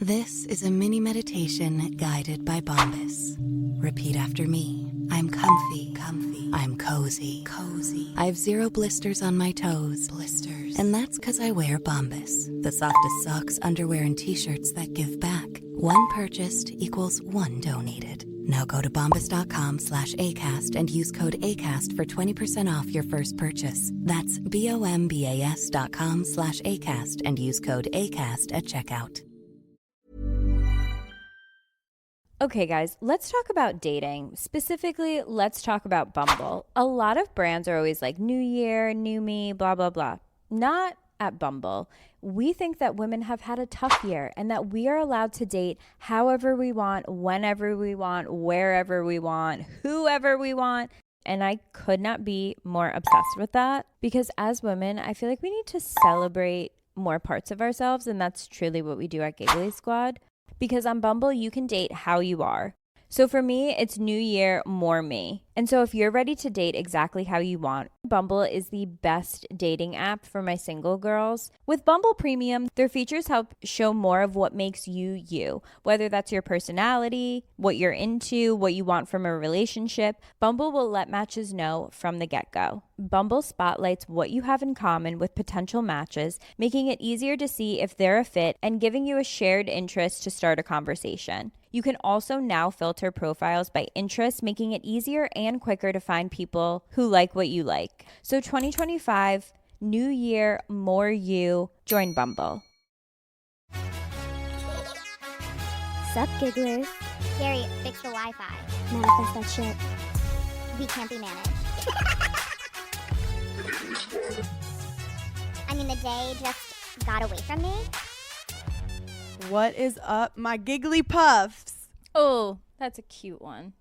This is a mini meditation guided by Bombas. Repeat after me. I'm comfy. I'm cozy. I have 0 blisters on my toes. And that's because I wear Bombas, the softest socks, underwear, and t-shirts that give back. One purchased equals one donated. Now go to bombas.com/ACAST and use code ACAST for 20% off your first purchase. That's BOMBAS.com/ACAST and use code ACAST at checkout. Okay, guys, let's talk about dating. Specifically, let's talk about Bumble. A lot of brands are always like, new year, new me, blah, blah, blah. Not at Bumble. We think that women have had a tough year and that we are allowed to date however we want, whenever we want, wherever we want, whoever we want. And I could not be more obsessed with that because as women, I feel like we need to celebrate more parts of ourselves. And that's truly what we do at Giggly Squad. Because on Bumble, you can date how you are. So for me, it's new year, more me. And so if you're ready to date exactly how you want, Bumble is the best dating app for my single girls. With Bumble Premium, their features help show more of what makes you, you. Whether that's your personality, what you're into, what you want from a relationship, Bumble will let matches know from the get-go. Bumble spotlights what you have in common with potential matches, making it easier to see if they're a fit and giving you a shared interest to start a conversation. You can also now filter profiles by interest, making it easier and quicker to find people who like what you like. So 2025, new year, more you, join Bumble. Sup, gigglers? Gary, fix the Wi-Fi. Manifest that shit. We can't be managed. I mean, the day just got away from me. What is up, my giggly puffs? Oh, that's a cute one.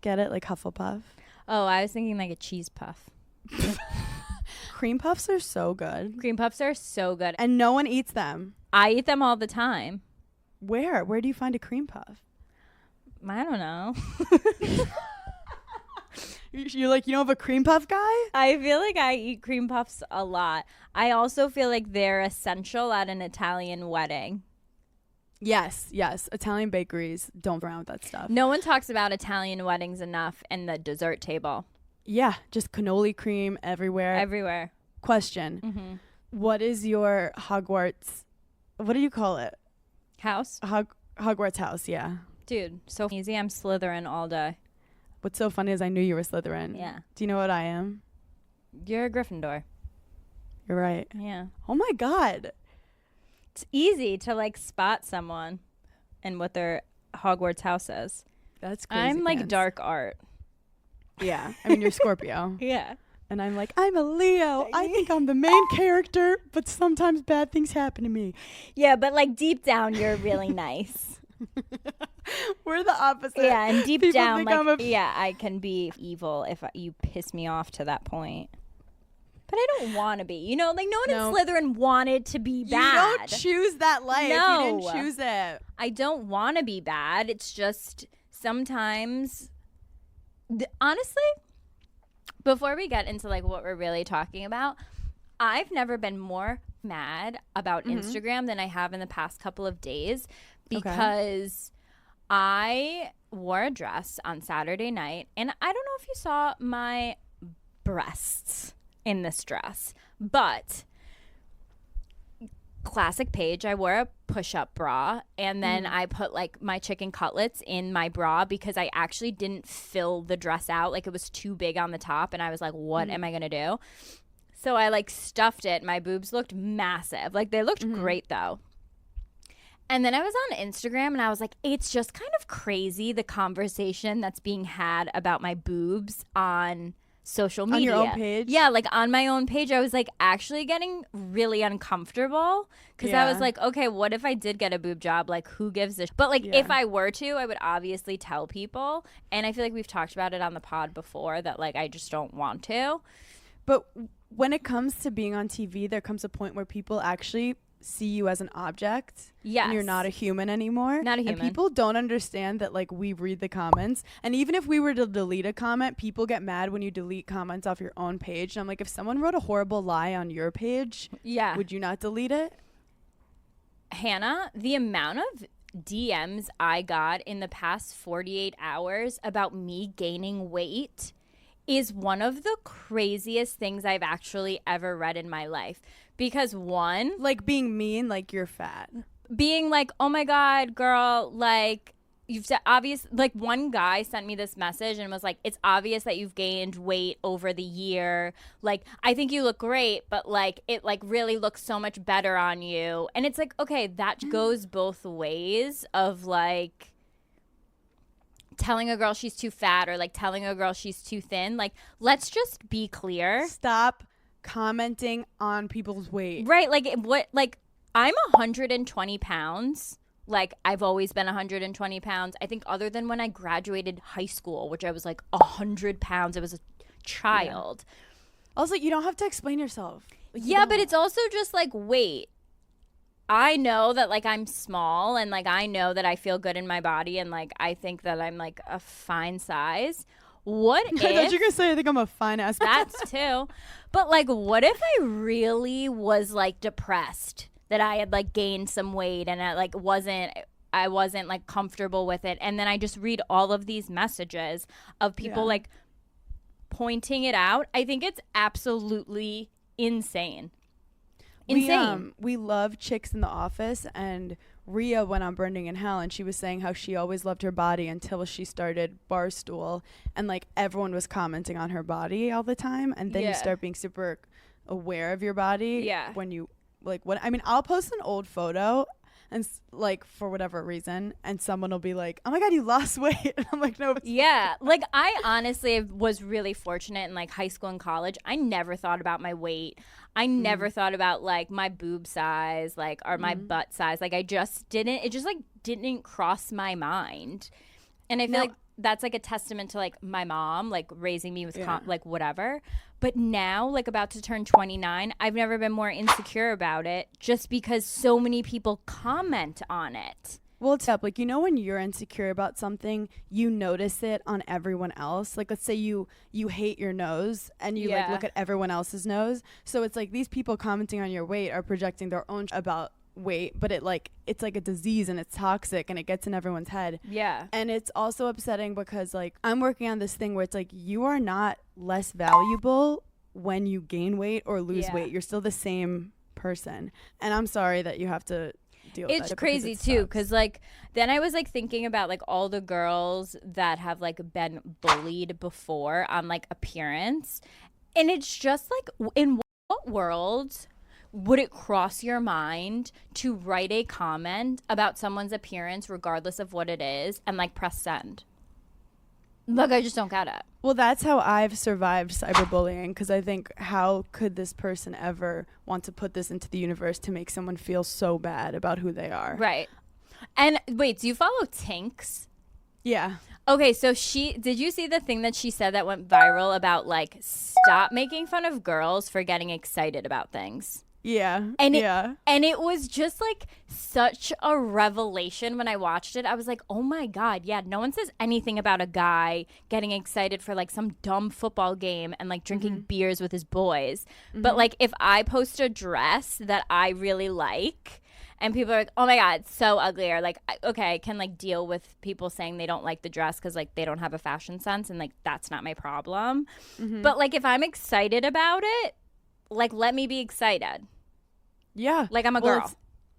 Get it? Like Hufflepuff? Oh, I was thinking like a cheese puff. Cream puffs are so good. Cream puffs are so good. And no one eats them. I eat them all the time. Where? Where do you find a cream puff? I don't know. You're like, you don't have a cream puff guy? I feel like I eat cream puffs a lot. I also feel like they're essential at an Italian wedding. Yes. Italian bakeries don't around with that stuff. No one talks about Italian weddings enough in the dessert table. Yeah, just cannoli cream everywhere. Everywhere. Question. Mm-hmm. What is your Hogwarts, what do you call it? House? Hogwarts house, yeah. Dude, so easy. I'm Slytherin all day. What's so funny is I knew you were Slytherin. Yeah. Do you know what I am? You're a Gryffindor. You're right. Yeah. Oh my God. It's easy to like spot someone and what their Hogwarts house is. That's crazy. I'm like pants. dark art. Yeah. I mean, you're Scorpio. Yeah. And I'm like, I'm a Leo. I think I'm the main character, but sometimes bad things happen to me. Yeah, but like deep down, you're really nice. We're the opposite. Yeah, and deep People down, think like, yeah, I can be evil if you piss me off to that point. But I don't want to be. You know, like no one in Slytherin wanted to be bad. You don't choose that life. No. You didn't choose it. I don't want to be bad. It's just sometimes, honestly, before we get into like what we're really talking about, I've never been more mad about Instagram than I have in the past couple of days because I wore a dress on Saturday night and I don't know if you saw my breasts in this dress, but classic Paige, I wore a push-up bra and then I put like my chicken cutlets in my bra because I actually didn't fill the dress out. Like it was too big on the top and I was like, what am I gonna do? So I like stuffed it. My boobs looked massive. Like they looked great though. And then I was on Instagram and I was like, it's just kind of crazy the conversation that's being had about my boobs on social media. On your own page? Yeah, like on my own page, I was like actually getting really uncomfortable because I was like, okay, what if I did get a boob job? Like who gives a But like if I were to, I would obviously tell people. And I feel like we've talked about it on the pod before that like I just don't want to. But when it comes to being on TV, there comes a point where people actually see you as an object. Yes. And you're not a human anymore. Not a human. And people don't understand that like we read the comments. And even if we were to delete a comment, people get mad when you delete comments off your own page. And I'm like, if someone wrote a horrible lie on your page, would you not delete it? Hannah, the amount of DMs I got in the past 48 hours about me gaining weight is one of the craziest things I've actually ever read in my life. Because one, Like being mean, like you're fat. being like, oh my God, girl, like, you've said obvious. Like, one guy sent me this message and was like, it's obvious that you've gained weight over the year. Like, I think you look great, but like, it like really looks so much better on you. And it's like, okay, that goes both ways of like, telling a girl she's too fat or like telling a girl she's too thin. Like, let's just be clear. Stop commenting on people's weight. Right. Like, what, like, I'm 120 pounds. Like, I've always been 120 pounds. I think other than when I graduated high school, which I was like 100 pounds. I was a child. Also, you don't have to explain yourself. Like, you Yeah, but don't. it's also just like, wait, I know that like I'm small and like I know that I feel good in my body and like I think that I'm like a fine size. What I thought you if were gonna say I think I'm a fine ass. that's too? But like, what if I really was like depressed that I had like gained some weight and I wasn't like comfortable with it, and then I just read all of these messages of people like pointing it out. I think it's absolutely insane. Insane. We love Chicks in the Office, and Rhea went on Burning in Hell, and she was saying how she always loved her body until she started Barstool, and like everyone was commenting on her body all the time, and then you start being super aware of your body. Yeah. When you like, what I mean, I'll post an old photo, and like for whatever reason, and someone will be like, "Oh my God, you lost weight," and I'm like, "No." Yeah, like I honestly was really fortunate in like high school and college. I never thought about my weight. I never thought about like my boob size, like or my butt size. Like I just didn't. It just like didn't cross my mind. And I feel like that's like a testament to like my mom, like raising me with like whatever. But now, like about to turn 29, I've never been more insecure about it, just because so many people comment on it. Well, it's up. Like, you know, when you're insecure about something, you notice it on everyone else. Like, let's say you hate your nose and you like look at everyone else's nose. So it's like these people commenting on your weight are projecting their own about weight, but it's like a disease and it's toxic and it gets in everyone's head. Yeah. And it's also upsetting because like I'm working on this thing where it's like you are not less valuable when you gain weight or lose weight. You're still the same person. And I'm sorry that you have to deal with that. It's crazy too, because like then I was like thinking about like all the girls that have like been bullied before on like appearance, and it's just like, in what world would it cross your mind to write a comment about someone's appearance regardless of what it is and like press send? Look, I just don't get it. Well, that's how I've survived cyberbullying, because I think, how could this person ever want to put this into the universe to make someone feel so bad about who they are? Right. And wait, do you follow Tinks? Yeah. Okay, so did you see the thing that she said that went viral about like, stop making fun of girls for getting excited about things? Yeah. And it was just like such a revelation when I watched it. I was like, oh my God, yeah, no one says anything about a guy getting excited for like some dumb football game and like drinking beers with his boys. But like if I post a dress that I really like and people are like, oh my God, it's so ugly, or like, okay, I can like deal with people saying they don't like the dress because like they don't have a fashion sense, and like that's not my problem. But like if I'm excited about it, like let me be excited. Yeah. Like I'm a girl.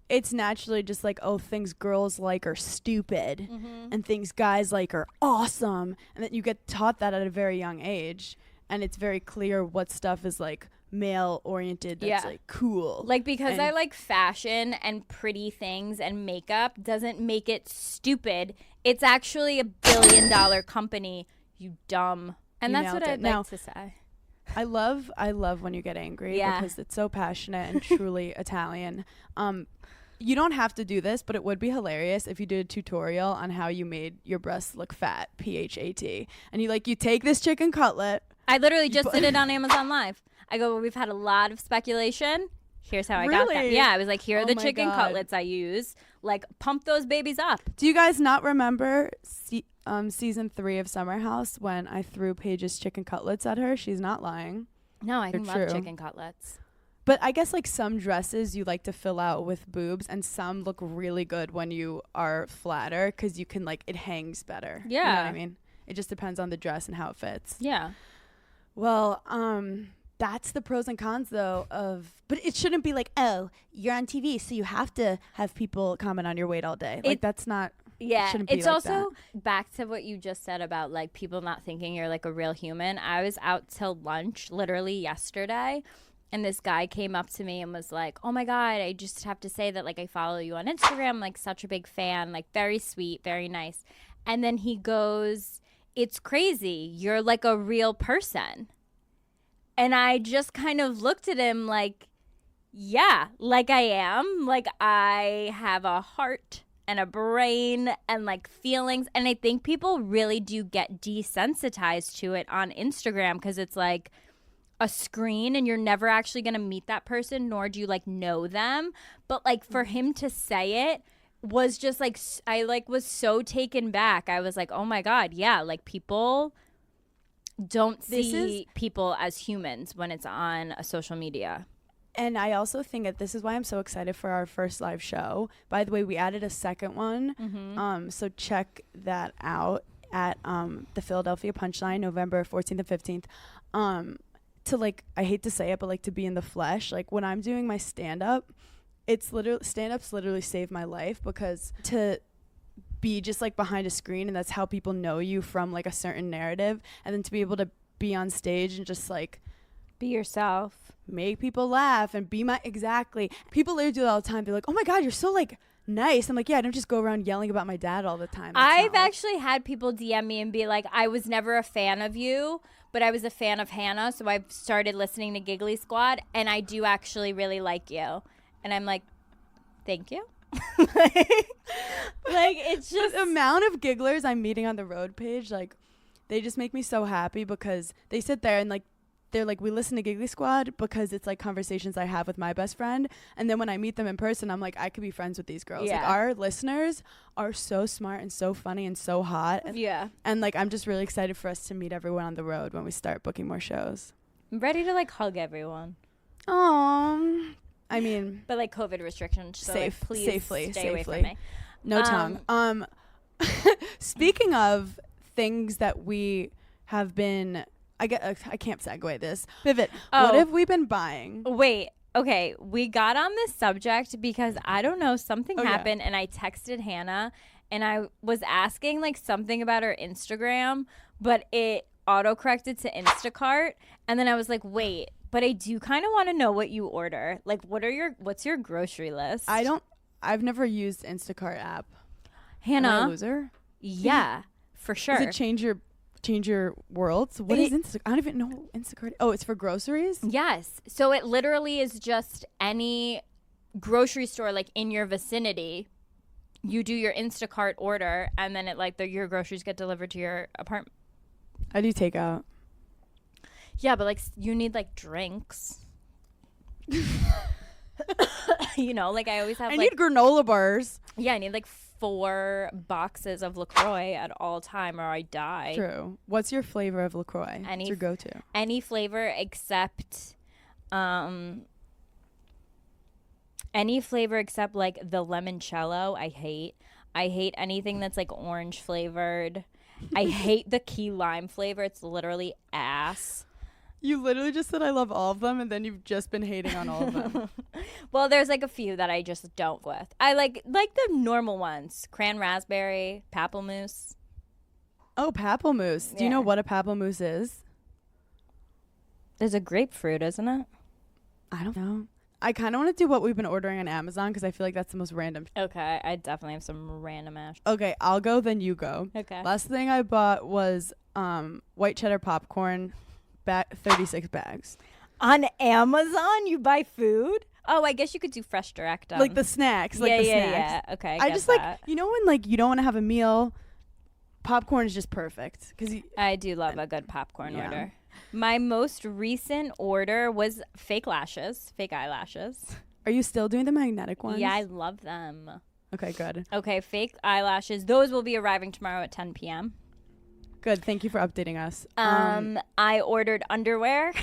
It's naturally just like, oh, things girls like are stupid and things guys like are awesome. And then you get taught that at a very young age. And it's very clear what stuff is like male oriented that's like cool. Like, because I like fashion and pretty things and makeup doesn't make it stupid. It's actually $1 billion company, you dumb. And You that's what nailed I'd it. like to say. I love when you get angry because it's so passionate and truly Italian. You don't have to do this, but it would be hilarious if you did a tutorial on how you made your breasts look fat, PHAT. And you take this chicken cutlet. I literally just did it on Amazon Live. I go, well, we've had a lot of speculation. Here's how I got that. Yeah, I was like, here are the chicken cutlets I use. Like, pump those babies up. Do you guys not remember season 3 of Summer House when I threw Paige's chicken cutlets at her? She's not lying. No, I They're love true. chicken cutlets. But I guess like some dresses you like to fill out with boobs, and some look really good when you are flatter because you can like it hangs better. Yeah. You know what I mean? It just depends on the dress and how it fits. Yeah. Well, that's the pros and cons though but it shouldn't be like, oh, you're on TV, so you have to have people comment on your weight all day. Like that's not. Yeah, shouldn't be it's like also back to what you just said about like people not thinking you're like a real human. I was out till lunch literally yesterday, and this guy came up to me and was like, oh my God, I just have to say that like I follow you on Instagram, I'm, like such a big fan, like very sweet, very nice. And then he goes, it's crazy, you're like a real person. And I just kind of looked at him like, yeah, like I am. Like I have a heart and a brain and like feelings. And I think people really do get desensitized to it on Instagram because it's like a screen and you're never actually going to meet that person, nor do you like know them. But like for him to say it was just like, I like was so taken back. I was like, oh my God, yeah, like people don't see people as humans when it's on a social media. And I also think that this is why I'm so excited for our first live show. By the way, we added a second one. Mm-hmm. So check that out at the Philadelphia Punchline, November 14th and 15th. To like, I hate to say it, but like to be in the flesh. Like when I'm doing my stand-up, stand-ups literally saved my life because to be just like behind a screen, and that's how people know you from like a certain narrative, and then to be able to be on stage and just like be yourself, make people laugh and be exactly. People literally do that all the time. They're like, oh my God, you're so like nice. I'm like, yeah, I don't just go around yelling about my dad all the time. I've actually had people DM me and be like, I was never a fan of you, but I was a fan of Hannah, so I've started listening to Giggly Squad, and I do actually really like you. And I'm like, thank you. Like it's just the amount of gigglers I'm meeting on the road page, like they just make me so happy because they sit there and like they're like, we listen to Giggly Squad because it's like conversations I have with my best friend, and then when I meet them in person, I'm like, I could be friends with these girls. Yeah. Like our listeners are so smart and so funny and so hot. And like I'm just really excited for us to meet everyone on the road when we start booking more shows. I'm ready to like hug everyone. I mean, but like COVID restrictions, so like, please safely away from me. No tongue. Speaking of things that we have been, I can't segue this. Pivot. What have we been buying? Wait. Okay, we got on this subject because I don't know, something happened, and I texted Hannah, and I was asking like something about her Instagram, but it autocorrected to Instacart, and then I was like, wait. But I do kind of want to know what you order. Like, what's your grocery list? I've never used Instacart app. Hannah. Am I a loser? Yeah, for sure. Does it change your worlds? What is Instacart? I don't even know what Instacart. Oh, it's for groceries? Yes. So it literally is just any grocery store like in your vicinity. You do your Instacart order, and then it like your groceries get delivered to your apartment. I do takeout. Yeah, but like you need like drinks. You know, like I always have I need granola bars. Yeah, I need like 4 boxes of LaCroix at all time or I die. True. What's your flavor of LaCroix? What's your go-to? Any flavor except like the limoncello. I hate anything that's like orange flavored. I hate the key lime flavor. It's literally ass. You literally just said I love all of them, and then you've just been hating on all of them. Well, there's like a few that I just don't with. I like the normal ones. Cran raspberry, pamplemousse. Oh, pamplemousse. Yeah. Do you know what a pamplemousse is? There's a grapefruit, isn't it? I don't know. I kind of want to do what we've been ordering on Amazon because I feel like that's the most random. Okay, I definitely have some random ash. Okay, I'll go, then you go. Okay. Last thing I bought was white cheddar popcorn, 36 bags. On Amazon, you buy food? Oh, I guess you could do Fresh Direct. Like the snacks. Like the snacks. Yeah. Okay, I just that. Like, you know when like you don't want to have a meal, popcorn is just perfect. I do love a good popcorn order. My most recent order was fake eyelashes. Are you still doing the magnetic ones? Yeah, I love them. Okay, good. Okay, fake eyelashes. Those will be arriving tomorrow at 10 p.m. Good. Thank you for updating us. I ordered underwear.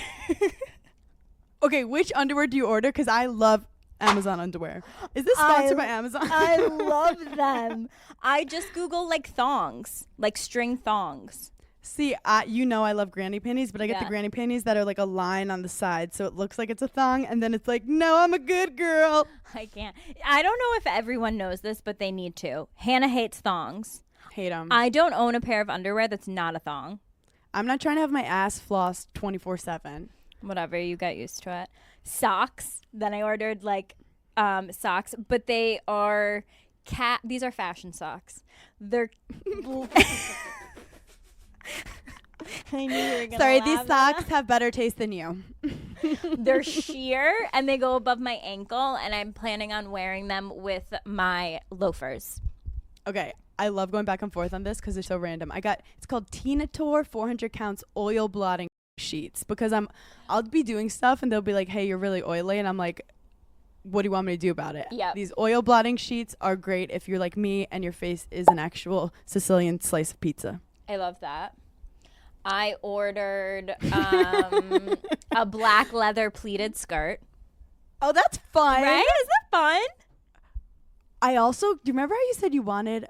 Okay, which underwear do you order? Because I love Amazon underwear. Is this sponsored by Amazon? I love them. I just Google like thongs, like string thongs. See, I love granny panties, but I get the granny panties that are like a line on the side, so it looks like it's a thong, and then it's like, no, I'm a good girl. I can't. I don't know if everyone knows this, but they need to. Hannah hates thongs. Hate them. I don't own a pair of underwear that's not a thong. I'm not trying to have my ass flossed 24/7. Whatever, you got used to it. Socks. Then I ordered like socks, but they are these are fashion socks. They're I knew you were gonna Sorry, laugh these at socks that. have better taste than you. They're sheer and they go above my ankle, and I'm planning on wearing them with my loafers. Okay, I love going back and forth on this because they're so random. It's called Tinator 400 counts oil blotting sheets, because I'll be doing stuff and they'll be like, hey, you're really oily, and I'm like, what do you want me to do about it? Yep. These oil blotting sheets are great if you're like me and your face is an actual Sicilian slice of pizza. I love that. I ordered a black leather pleated skirt. Oh, that's fun. Right? Is that fun? I also, do you remember how you said you wanted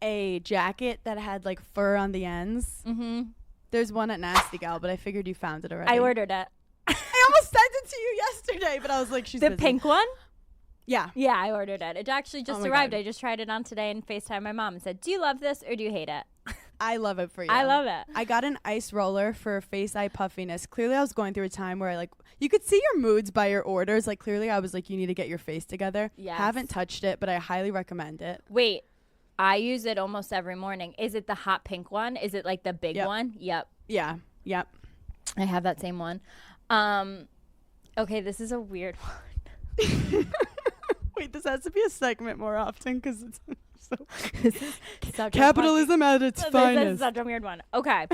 a jacket that had like fur on the ends? Mm-hmm. There's one at Nasty Gal, but I figured you found it already. I ordered it. I almost sent it to you yesterday, but I was like, she's The busy. pink one? Yeah. Yeah, I ordered it. It actually just Oh my arrived. God. I just tried it on today and FaceTimed my mom and said, do you love this or do you hate it? I love it for you. I love it. I got an ice roller for face eye puffiness. Clearly, I was going through a time where you could see your moods by your orders. Like, clearly, I was like, you need to get your face together. Yes. Haven't touched it, but I highly recommend it. Wait, I use it almost every morning. Is it the hot pink one? Is it like the big one? Yep. Yeah. Yep. I have that same one. Okay, this is a weird one. Wait, this has to be a segment more often because it's so Such a capitalism at its This is finest. such a weird one. Okay.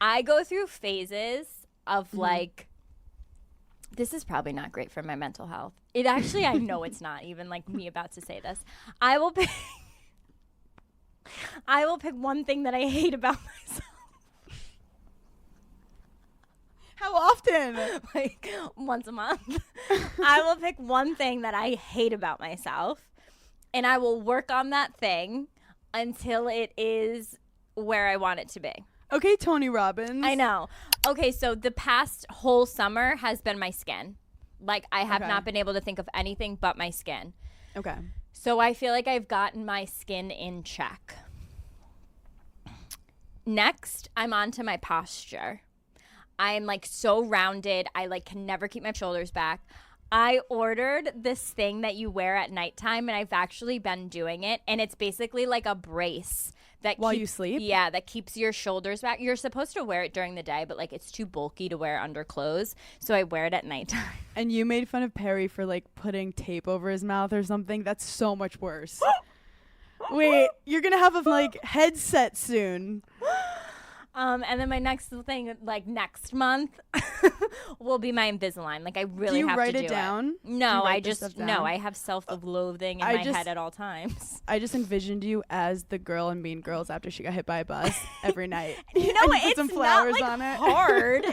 I go through phases of like, this is probably not great for my mental health. It actually, I know it's not, even like me about to say this. I will pick one thing that I hate about myself. How often? Like once a month. I will pick one thing that I hate about myself, and I will work on that thing until it is where I want it to be. Okay, Tony Robbins. I know. Okay, so the past whole summer has been my skin. Like, I have not been able to think of anything but my skin. Okay. So I feel like I've gotten my skin in check. Next, I'm on to my posture. I'm like so rounded. I like can never keep my shoulders back. I ordered this thing that you wear at nighttime, and I've actually been doing it. And it's basically like a brace that While you sleep? Yeah, that keeps your shoulders back. You're supposed to wear it during the day, but like it's too bulky to wear under clothes. So I wear it at nighttime. And you made fun of Perry for like putting tape over his mouth or something. That's so much worse. Wait, you're gonna have a like headset soon. And then my next thing, like next month, will be my Invisalign. Like I really Do you have write to it do down? it. Do you No, write I this just stuff no. down? I have self-loathing in I my just- head at all times. I just envisioned you as the girl in Mean Girls after she got hit by a bus every night. You know, And you put it's some flowers not like on it. hard.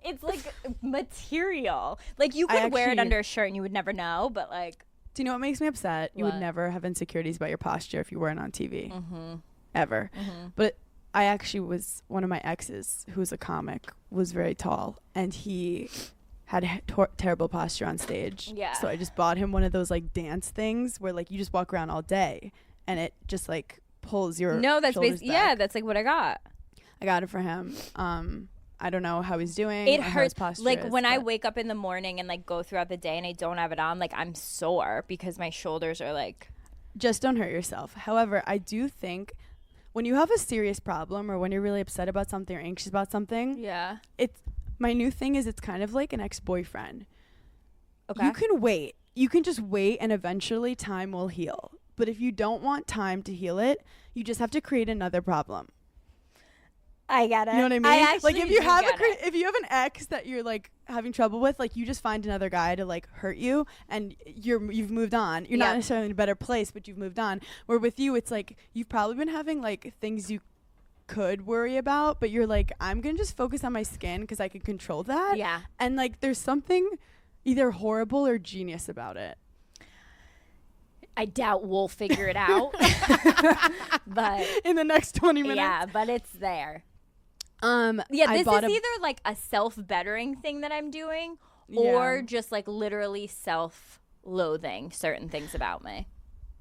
It's like material. Like you I could wear it actually- under a shirt and you would never know. But like, Do you know what makes me upset? You would What? never have insecurities about your posture if you weren't on TV. mm-hmm, Ever. mm-hmm. But I actually was, one of my exes, who's a comic, was very tall, and he had terrible posture on stage. Yeah. So I just bought him one of those like dance things where like you just walk around all day and it just like pulls your No, that's shoulders basically yeah. back. That's like what I got. I got it for him. I don't know how he's doing. It or how his hurts. posture Like is, when I but wake up in the morning and like go throughout the day and I don't have it on, like I'm sore because my shoulders are like. just don't hurt yourself. However, I do think when you have a serious problem or when you're really upset about something or anxious about something, Yeah. it's my new thing is it's kind of like an ex-boyfriend. Okay. You can wait. You can just wait and eventually time will heal. But if you don't want time to heal it, you just have to create another problem. I get it. You know what I mean? I actually like if you do have get it. if you have an ex that you're like having trouble with, like you just find another guy to like hurt you and you've moved on. You're not Yep. necessarily in a better place, but you've moved on. Where with you it's like you've probably been having like things you could worry about, but you're like, I'm gonna just focus on my skin because I can control that. Yeah. And like there's something either horrible or genius about it. I doubt we'll figure it out. But in the next 20 minutes. yeah, but it's there. Yeah, This is either like a self-bettering thing that I'm doing or just like literally self-loathing certain things about me.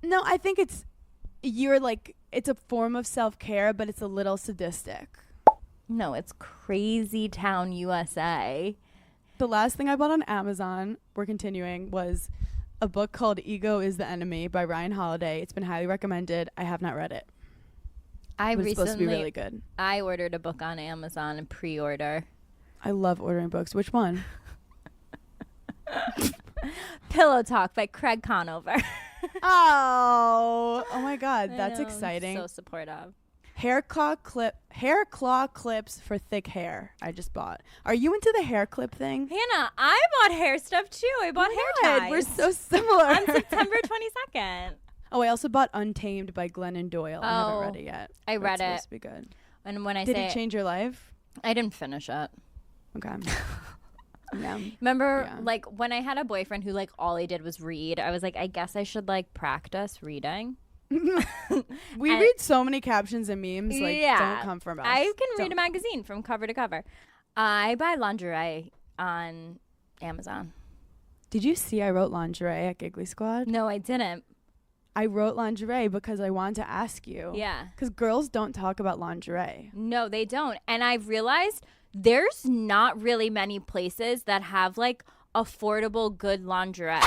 No, I think it's a form of self-care, but it's a little sadistic. No, it's Crazy Town, USA. The last thing I bought on Amazon, we're continuing, was a book called Ego is the Enemy by Ryan Holiday. It's been highly recommended. I have not read it. It's supposed to be really good. I ordered a book on Amazon and pre-order. I love ordering books. Which one? Pillow Talk by Craig Conover. Oh my God, that's I know, exciting. So supportive. Hair claw clips for thick hair. I just bought. Are you into the hair clip thing? Hannah, I bought hair stuff too. I bought hair ties. We're so similar. On September 22nd. Oh, I also bought Untamed by Glennon Doyle. I haven't read it yet. I read it. It's supposed to be good. And when I Did it change your life? I didn't finish it. Okay. Yeah. Remember, like, when I had a boyfriend who, like, all he did was read, I was like, I guess I should, like, practice reading. We read so many captions and memes. Like, don't come from us. I can read a magazine from cover to cover. I buy lingerie on Amazon. Did you see I wrote lingerie at Giggly Squad? No, I didn't. I wrote lingerie because I wanted to ask you. Yeah. Because girls don't talk about lingerie. No, they don't. And I've realized there's not really many places that have, like, affordable, good lingerie.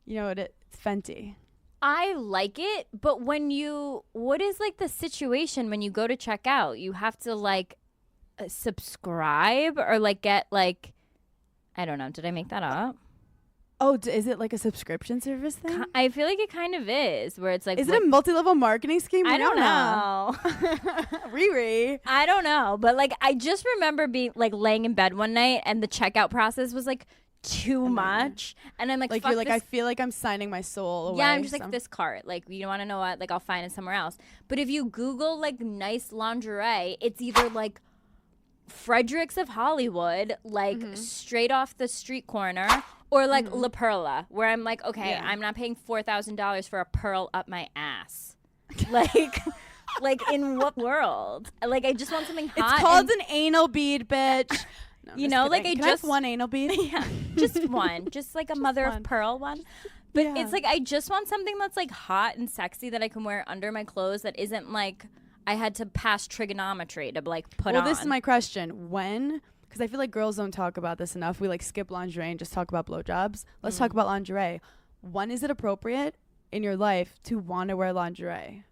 You know what? It's Fenty. I like it, but what is, like, the situation when you go to check out? You have to, like, subscribe or, like, get, like, I don't know. Did I make that up? Oh, is it like a subscription service thing? I feel like it kind of is, where it's like... Is it a multi-level marketing scheme? I don't know. Riri. I don't know. But, like, I just remember being, like, laying in bed one night and the checkout process was, like, too much. And I'm like, you're like, I feel like I'm signing my soul away. Yeah, I'm just like, this cart. Like, you want to know what? Like, I'll find it somewhere else. But if you Google, like, nice lingerie, it's either, like, Fredericks of Hollywood, like, straight off the street corner, or like La Perla, where I'm like, okay, I'm not paying $4,000 for a pearl up my ass. like in what world? Like, I just want something hot. It's called an anal bead, bitch. No, you know, like, Can I have one anal bead? Yeah, just one, just like a mother of pearl one. But it's like, I just want something that's like hot and sexy that I can wear under my clothes that isn't like I had to pass trigonometry to like put on. Well, this is my question. When? Because I feel like girls don't talk about this enough. We like skip lingerie and just talk about blowjobs. Let's talk about lingerie. When is it appropriate in your life to want to wear lingerie?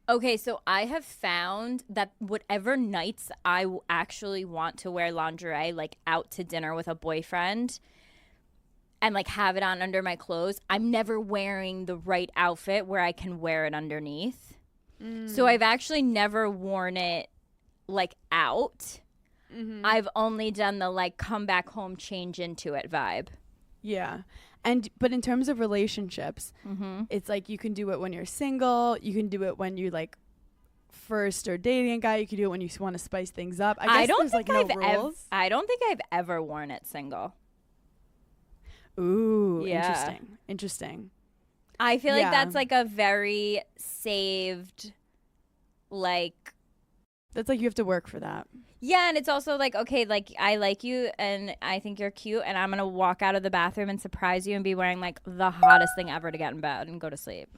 Okay, so I have found that whatever nights I actually want to wear lingerie, like out to dinner with a boyfriend and like have it on under my clothes, I'm never wearing the right outfit where I can wear it underneath. So I've actually never worn it like out. I've only done the like come back home, change into it vibe. Yeah. But in terms of relationships, it's like you can do it when you're single. You can do it when you like first or dating a guy. You can do it when you want to spice things up. I guess there's like no rules. I don't think I've ever worn it single. Ooh, yeah. Interesting. I feel like that's like a very saved, like... That's like you have to work for that. Yeah, and it's also like, okay, like I like you and I think you're cute and I'm going to walk out of the bathroom and surprise you and be wearing like the hottest thing ever to get in bed and go to sleep.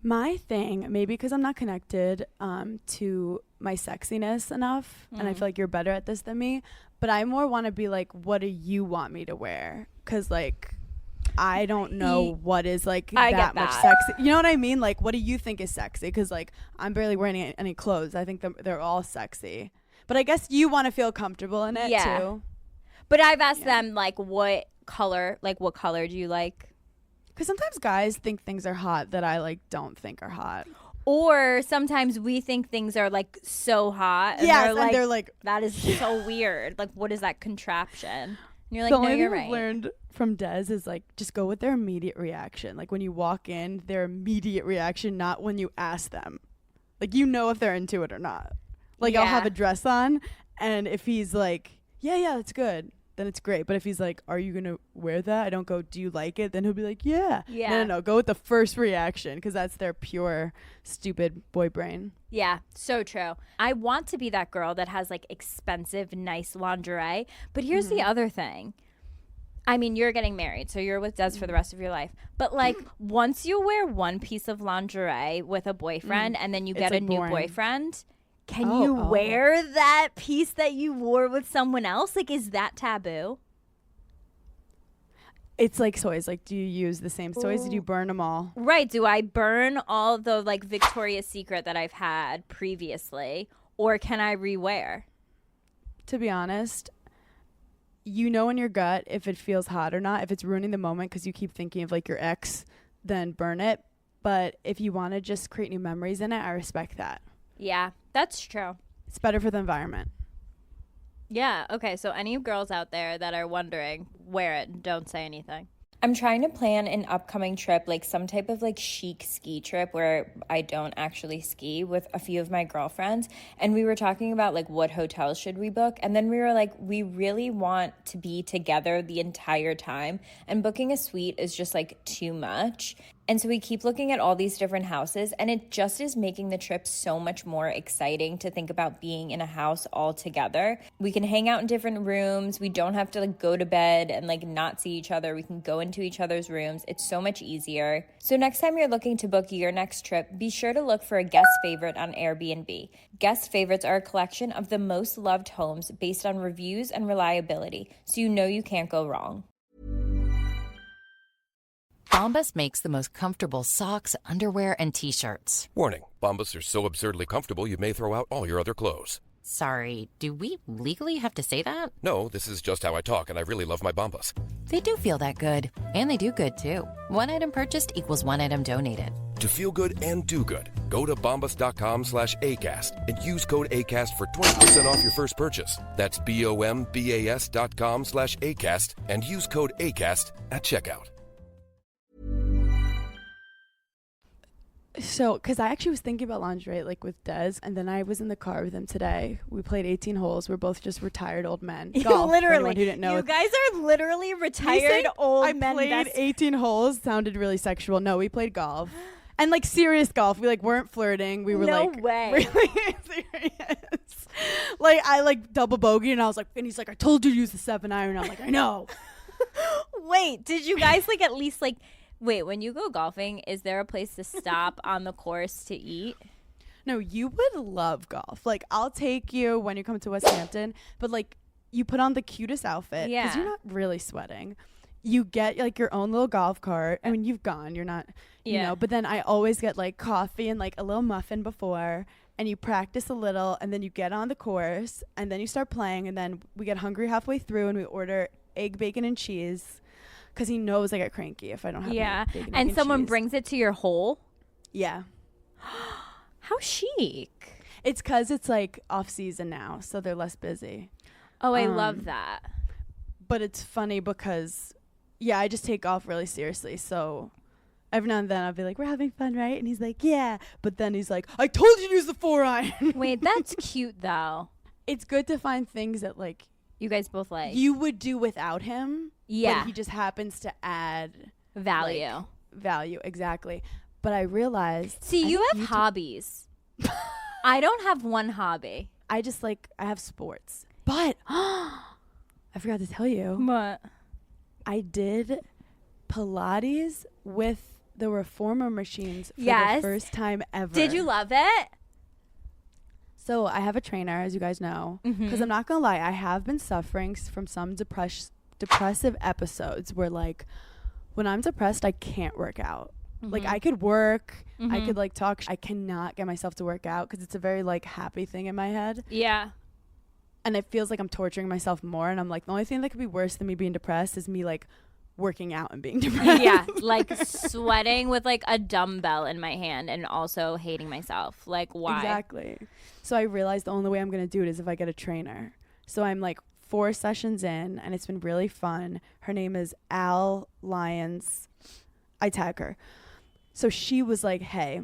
My thing, maybe because I'm not connected to my sexiness enough, and I feel like you're better at this than me, but I more want to be like, what do you want me to wear? Because like... I don't know what is like that much sexy. You know what I mean? Like, what do you think is sexy? Because like, I'm barely wearing any clothes. I think they're all sexy. But I guess you want to feel comfortable in it too. But I've asked them like, what color do you like? Because sometimes guys think things are hot that I like don't think are hot. Or sometimes we think things are like so hot. And they're like, that is so weird. Like, what is that contraption? And you're like, no, you're right. I've learned from Des is like, just go with their immediate reaction. Like when you walk in, their immediate reaction, not when you ask them. Like, you know if they're into it or not. Like, I'll have a dress on, and if he's like, yeah, that's good, then it's great. But if he's like, are you going to wear that? I don't go, do you like it? Then he'll be like, yeah. No. Go with the first reaction, because that's their pure, stupid boy brain. Yeah, so true. I want to be that girl that has like expensive, nice lingerie. But here's the other thing. I mean, you're getting married, so you're with Des for the rest of your life. But like, once you wear one piece of lingerie with a boyfriend and then you get a new boyfriend, can you wear that piece that you wore with someone else? Like, is that taboo? It's like toys. Like, do you use the same toys? Did you burn them all? Right. Do I burn all the like Victoria's Secret that I've had previously, or can I rewear? To be honest, you know in your gut if it feels hot or not. If it's ruining the moment because you keep thinking of like your ex, then burn it. But if you want to just create new memories in it, I respect that. Yeah, that's true. It's better for the environment. Yeah, okay, so any girls out there that are wondering, wear it and don't say anything. I'm trying to plan an upcoming trip, like some type of like chic ski trip where I don't actually ski, with a few of my girlfriends. And we were talking about like what hotels should we book. And then we were like, we really want to be together the entire time. And booking a suite is just like too much. And so we keep looking at all these different houses, and it just is making the trip so much more exciting to think about being in a house all together. We can hang out in different rooms. We don't have to like go to bed and like not see each other. We can go into each other's rooms. It's so much easier. So next time you're looking to book your next trip, be sure to look for a guest favorite on Airbnb. Guest favorites are a collection of the most loved homes based on reviews and reliability, so you know you can't go wrong. Bombas makes the most comfortable socks, underwear, and T-shirts. Warning, Bombas are so absurdly comfortable you may throw out all your other clothes. Sorry, do we legally have to say that? No, this is just how I talk, and I really love my Bombas. They do feel that good. And they do good, too. One item purchased equals one item donated. To feel good and do good, go to bombas.com/ACAST and use code ACAST for 20% off your first purchase. That's BOMBAS.com/ACAST and use code ACAST at checkout. So, because I actually was thinking about lingerie, like with Des, and then I was in the car with him today. We played 18 holes. We're both just retired old men. Golf, Literally. who didn't know. You guys are literally retired old men. I played 18 holes. Sounded really sexual. No, we played golf. And like serious golf. We like weren't flirting. We were no like way. Really serious. Like I like double bogey, and I was like, and he's like, I told you to use the 7-iron. I'm like, I know. Wait, did you guys like at least like... Wait, when you go golfing, is there a place to stop on the course to eat? No, you would love golf. Like, I'll take you when you come to West Hampton, but like, you put on the cutest outfit because you're not really sweating. You get like your own little golf cart. I mean, you've gone. You're not, you know. But then I always get like coffee and like a little muffin before, and you practice a little, and then you get on the course, and then you start playing, and then we get hungry halfway through, and we order egg, bacon, and cheese. Because he knows I get cranky if I don't have bacon, and someone cheese. brings it to your hole? Yeah. How chic. It's because it's like off season now, so they're less busy. Oh, I love that. But it's funny because, yeah, I just take golf really seriously. So every now and then I'll be like, we're having fun, right? And he's like, yeah. But then he's like, I told you to use the 4-iron. Wait, that's cute, though. It's good to find things that, like, you guys both like. You would do without him. Yeah. But he just happens to add value. Like, value, exactly. But I realized. See, you have hobbies. I don't have one hobby. I just like, I have sports. But I forgot to tell you. What? I did Pilates with the reformer machines for the first time ever. Did you love it? So I have a trainer, as you guys know, because I'm not going to lie, I have been suffering from some depressive episodes where, like, when I'm depressed, I can't work out. Like, I could work, I could, like, talk. I cannot get myself to work out because it's a very, like, happy thing in my head. Yeah. And it feels like I'm torturing myself more. And I'm like, the only thing that could be worse than me being depressed is me, like, working out and being depressed. Yeah, like sweating with like a dumbbell in my hand and also hating myself. Like, why? Exactly. So I realized the only way I'm going to do it is if I get a trainer. So I'm like 4 sessions in, and it's been really fun. Her name is Al Lyons. I tag her. So she was like, hey,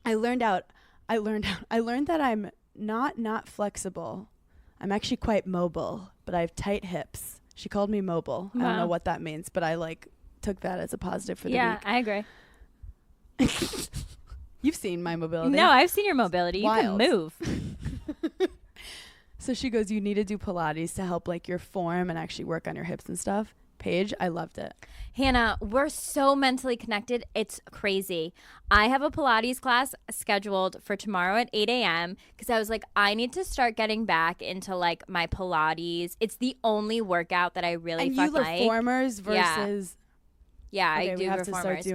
I learned out I learned that I'm not flexible. I'm actually quite mobile, but I have tight hips. She called me mobile. I don't know what that means, but I like took that as a positive for the week. Yeah, I agree. You've seen my mobility. No, I've seen your mobility. Wild. You can move. So she goes, you need to do Pilates to help like your form and actually work on your hips and stuff. Paige, I loved it. Hannah, we're so mentally connected. It's crazy. I have a Pilates class scheduled for tomorrow at 8 a.m. because I was like, I need to start getting back into like my Pilates. It's the only workout that I really and fuck you like. reformers versus... Yeah, okay, I do we have reformers.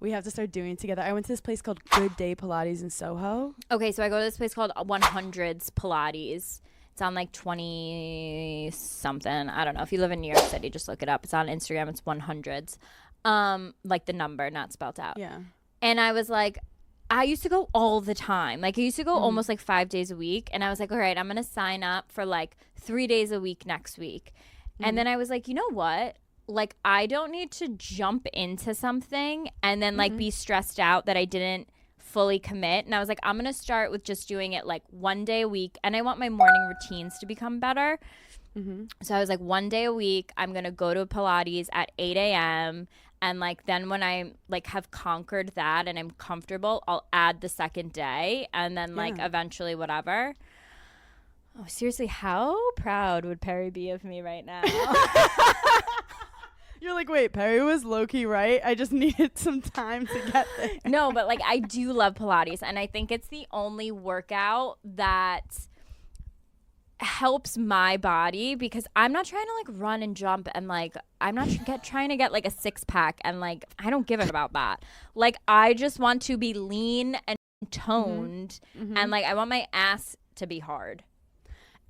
We have to start doing it together. I went to this place called Good Day Pilates in Soho. Okay, so I go to this place called 100s Pilates. It's on like 20 something. I don't know. If you live in New York City, just look it up. It's on Instagram. It's 100s. Like the number, not spelled out. Yeah. And I was like, I used to go all the time. Like I used to go almost like 5 days a week. And I was like, all right, I'm going to sign up for like 3 days a week next week. And then I was like, you know what? Like I don't need to jump into something and then like be stressed out that I didn't fully commit. And I was like, I'm gonna start with just doing it like 1 day a week, and I want my morning routines to become better. So I was like, 1 day a week I'm gonna go to Pilates at 8 a.m. and like then when I like have conquered that and I'm comfortable, I'll add the second day, and then like eventually whatever. Oh, seriously, how proud would Perry be of me right now? You're like, wait, Perry was low-key right. I just needed some time to get there. No, but like I do love Pilates, and I think it's the only workout that helps my body, because I'm not trying to like run and jump and like I'm not trying to get like a six-pack, and like I don't give it about that. Like I just want to be lean and toned, and like I want my ass to be hard.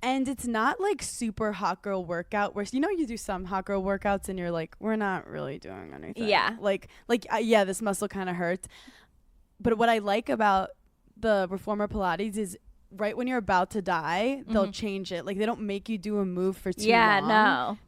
And it's not like super hot girl workout where, you know, you do some hot girl workouts and you're like, we're not really doing anything. Yeah. Yeah, this muscle kind of hurts. But what I like about the reformer Pilates is right when you're about to die, they'll change it. Like they don't make you do a move for too long. Yeah, no.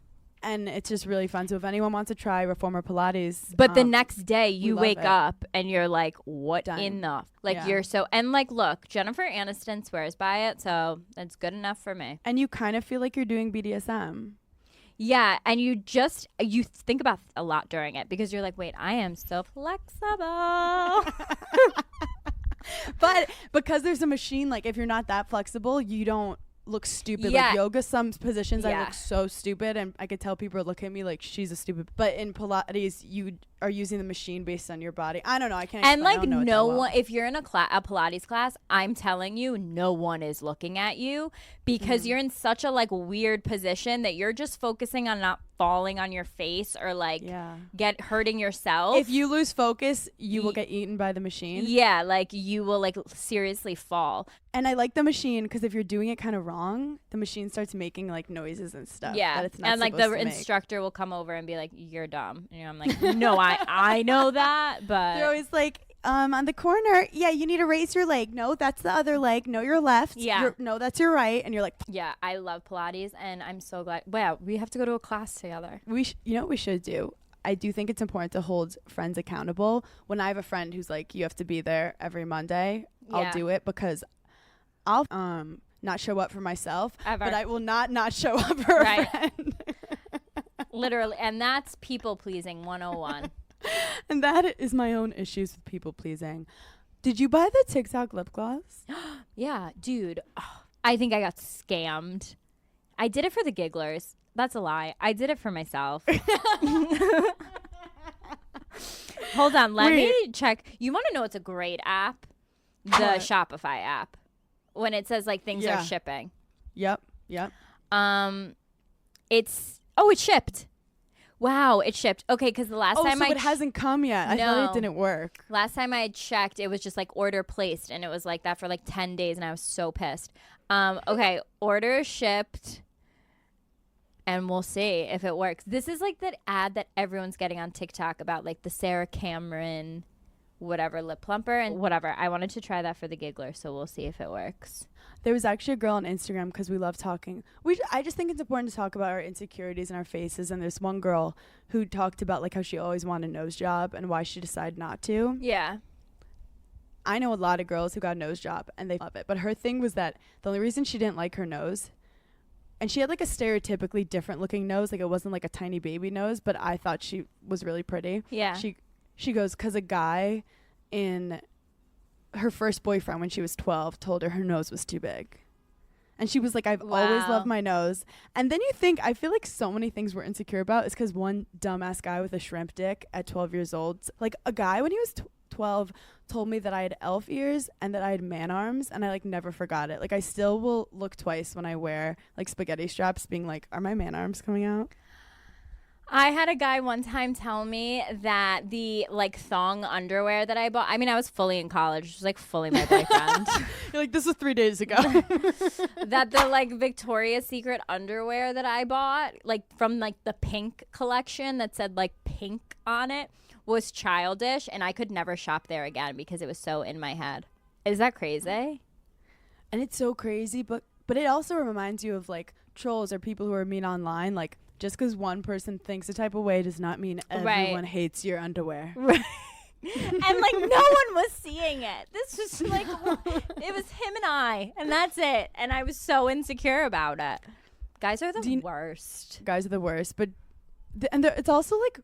And it's just really fun. So if anyone wants to try reformer Pilates, but the next day you wake it. up and you're like, what Done. in the like Yeah. you're so, and like look, Jennifer Aniston swears by it, so that's good enough for me. and you kind of feel like you're doing BDSM. Yeah, and you think about a lot during it because you're like, wait, I am so flexible. But because there's a machine, like if you're not that flexible, you don't look stupid. Yeah. Like yoga, some positions I Yeah. look so stupid, and I could tell people are looking at me like she's a stupid. But in Pilates, you are using the machine based on your body. I don't know. I can't. And explain. I like don't know it no that well. one, if you're in a Pilates class, I'm telling you, no one is looking at you because you're in such a like weird position that you're just focusing on not falling on your face or like get hurting yourself. If you lose focus, you will get eaten by the machine. Yeah, like you will like seriously fall. And I like the machine because if you're doing it kind of wrong, the machine starts making like noises and stuff. Yeah, that it's not and like the supposed to make. instructor will come over and be like, "You're dumb." And I'm like, "No, I know that, but They're always like, on the corner, yeah, you need to raise your leg. No, that's the other leg. No, your left. Yeah. No, that's your right. And you're like, yeah, I love Pilates, and I'm so glad. Wow, we have to go to a class together. you know what we should do? I do think it's important to hold friends accountable. When I have a friend who's like, you have to be there every Monday, I'll do it because I'll not show up for myself, Ever. but I will not show up for a friend. Literally, and that's people pleasing 101. And that is my own issues with people pleasing. Did you buy the TikTok lip gloss? Yeah, dude. I think I got scammed. I did it for the gigglers. That's a lie. I did it for myself. Hold on. Let me check. You want to know what's a great app? The Shopify app. When it says like things are shipping. Yep. It shipped. Wow, it shipped. Okay, because the last time it hasn't come yet. I thought it didn't work. Last time I had checked, it was just like order placed, and it was like that for like 10 days, and I was so pissed. Okay, order shipped, and we'll see if it works. This is like that ad that everyone's getting on TikTok about like the Sarah Cameron whatever lip plumper and whatever. I wanted to try that for the giggler, so we'll see if it works. There was actually a girl on Instagram because we love talking. I just think it's important to talk about our insecurities and our faces. And there's one girl who talked about like how she always wanted a nose job and why she decided not to. Yeah. I know a lot of girls who got a nose job and they love it. But her thing was that the only reason she didn't like her nose, and she had like a stereotypically different looking nose. Like it wasn't like a tiny baby nose, but I thought she was really pretty. Yeah. She goes, because a guy in her first boyfriend when she was 12 told her nose was too big. And she was like, I've always loved my nose. And then you think, I feel like so many things we're insecure about is because one dumbass guy with a shrimp dick at 12 years old, like a guy when he was 12 told me that I had elf ears and that I had man arms, and I like never forgot it. Like I still will look twice when I wear like spaghetti straps being like, are my man arms coming out? I had a guy one time tell me that the like thong underwear that I bought, I mean, I was fully in college, which was like fully my boyfriend. You're like, this was 3 days ago. That the like Victoria's Secret underwear that I bought, like from like the pink collection that said like pink on it, was childish, and I could never shop there again because it was so in my head. Is that crazy? And it's so crazy, but it also reminds you of like trolls or people who are mean online. Like just because one person thinks a type of way does not mean everyone hates your underwear. Right. And like no one was seeing it. This was like it was him and I, and that's it. And I was so insecure about it. Guys are the worst. Guys are the worst, but it's also like